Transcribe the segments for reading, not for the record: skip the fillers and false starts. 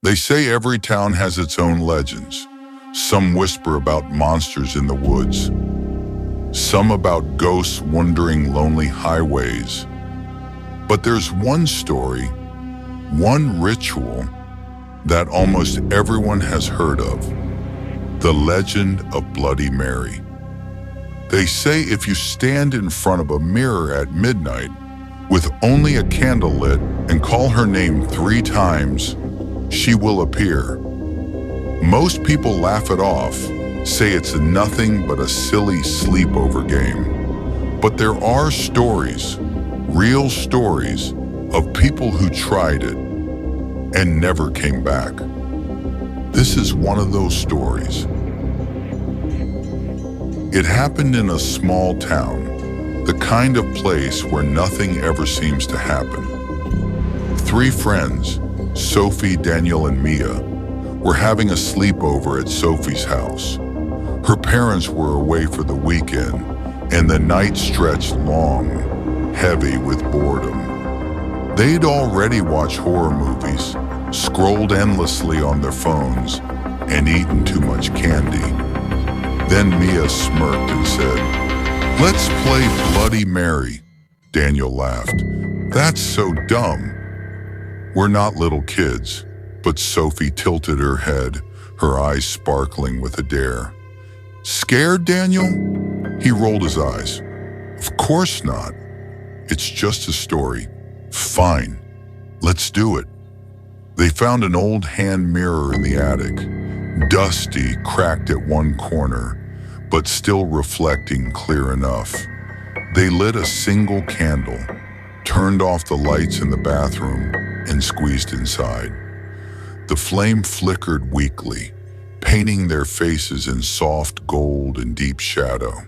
They say every town has its own legends. Some whisper about monsters in the woods, some about ghosts wandering lonely highways. But there's one story, one ritual that almost everyone has heard of: the legend of Bloody Mary. They say if you stand in front of a mirror at midnight with only a candle lit and call her name 3 times, she will appear. Most people laugh it off, say it's nothing but a silly sleepover game. But there are stories, real stories, of people who tried it and never came back. This is one of those stories. It happened in a small town, the kind of place where nothing ever seems to happen. 3 friends, Sophie, Daniel, and Mia, were having a sleepover at Sophie's house. Her parents were away for the weekend, and the night stretched long, heavy with boredom. They'd already watched horror movies, scrolled endlessly on their phones, and eaten too much candy. Then Mia smirked and said, "Let's play Bloody Mary." Daniel laughed. "That's so dumb." "We're not little kids," but Sophie tilted her head, her eyes sparkling with a dare. "Scared, Daniel?" He rolled his eyes. "Of course not. It's just a story." "Fine, let's do it." They found an old hand mirror in the attic, dusty, cracked at one corner, but still reflecting clear enough. They lit a single candle, turned off the lights in the bathroom, and squeezed inside. The flame flickered weakly, painting their faces in soft gold and deep shadow.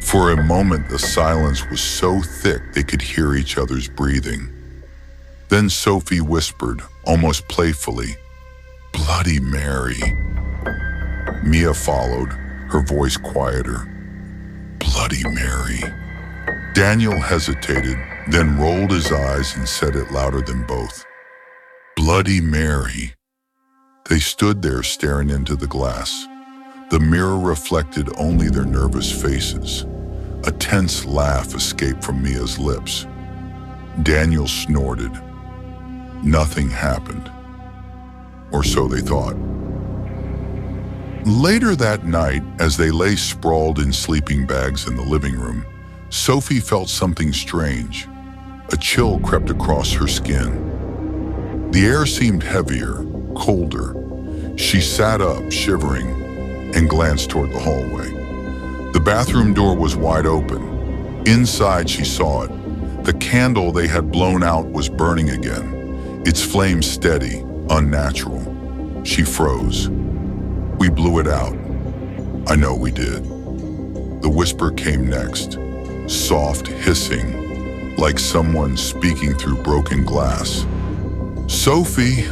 For a moment, the silence was so thick they could hear each other's breathing. Then Sophie whispered, almost playfully, "Bloody Mary." Mia followed, her voice quieter. "Bloody Mary." Daniel hesitated, then rolled his eyes and said it louder than both. "Bloody Mary." They stood there staring into the glass. The mirror reflected only their nervous faces. A tense laugh escaped from Mia's lips. Daniel snorted. Nothing happened. Or so they thought. Later that night, as they lay sprawled in sleeping bags in the living room, Sophie felt something strange. A chill crept across her skin. The air seemed heavier, colder. She sat up, shivering, and glanced toward the hallway. The bathroom door was wide open. Inside, she saw it. The candle they had blown out was burning again, its flame steady, unnatural. She froze. "We blew it out." "I know we did." The whisper came next, soft hissing, like someone speaking through broken glass. "Sophie!"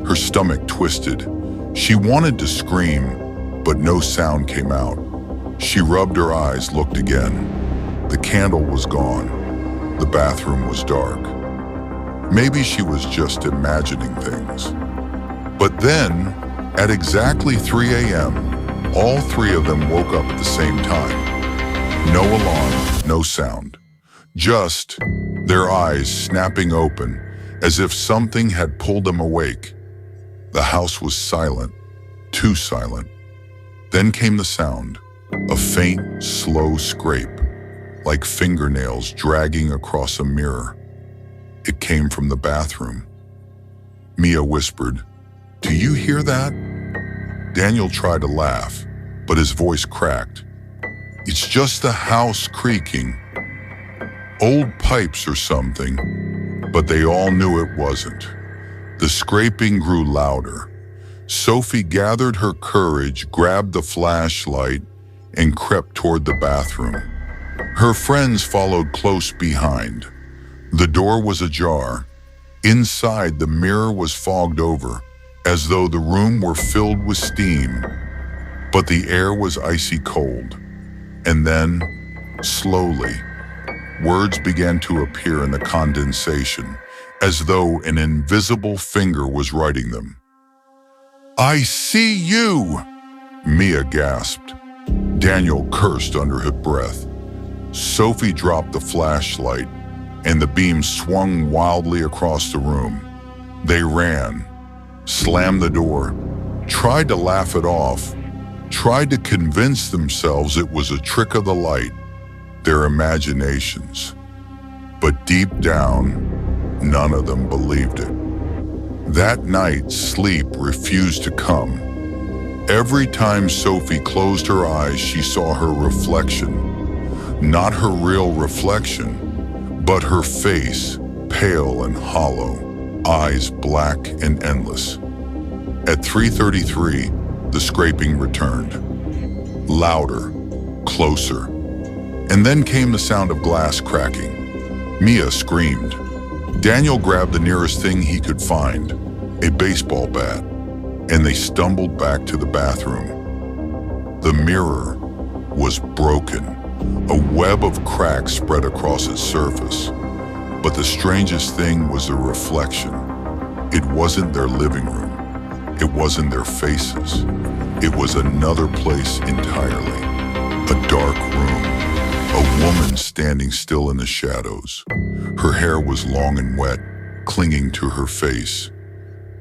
Her stomach twisted. She wanted to scream, but no sound came out. She rubbed her eyes, looked again. The candle was gone. The bathroom was dark. Maybe she was just imagining things. But then, at exactly 3 a.m., all 3 of them woke up at the same time. No alarm, no sound. Just their eyes snapping open as if something had pulled them awake. The house was silent, too silent. Then came the sound, a faint, slow scrape, like fingernails dragging across a mirror. It came from the bathroom. Mia whispered, "Do you hear that?" Daniel tried to laugh, but his voice cracked. "It's just the house creaking. Old pipes or something." But they all knew it wasn't. The scraping grew louder. Sophie gathered her courage, grabbed the flashlight, and crept toward the bathroom. Her friends followed close behind. The door was ajar. Inside, the mirror was fogged over, as though the room were filled with steam. But the air was icy cold. And then, slowly, words began to appear in the condensation, as though an invisible finger was writing them. "I see you!" Mia gasped. Daniel cursed under her breath. Sophie dropped the flashlight, and the beam swung wildly across the room. They ran, slammed the door, tried to laugh it off, tried to convince themselves it was a trick of the light, their imaginations. But deep down, none of them believed it. That night, sleep refused to come. Every time Sophie closed her eyes, she saw her reflection. Not her real reflection, but her face, pale and hollow, eyes black and endless. At 3:33, the scraping returned. Louder, closer. And then came the sound of glass cracking. Mia screamed. Daniel grabbed the nearest thing he could find, a baseball bat, and they stumbled back to the bathroom. The mirror was broken. A web of cracks spread across its surface. But the strangest thing was the reflection. It wasn't their living room. It wasn't their faces. It was another place entirely. A dark room. A woman standing still in the shadows. Her hair was long and wet, clinging to her face.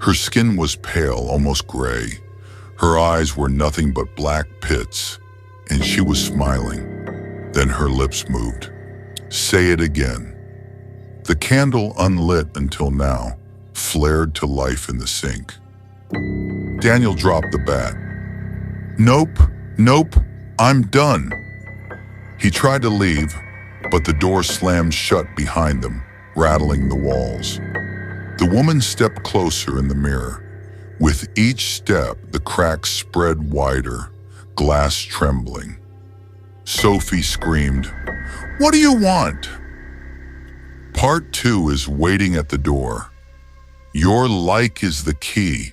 Her skin was pale, almost gray. Her eyes were nothing but black pits, and she was smiling. Then her lips moved. "Say it again." The candle, unlit until now, flared to life in the sink. Daniel dropped the bat. Nope, I'm done." He tried to leave, but the door slammed shut behind them, rattling the walls. The woman stepped closer in the mirror. With each step, the cracks spread wider, glass trembling. Sophie screamed, "What do you want?" Part 2 is waiting at the door. Your like is the key.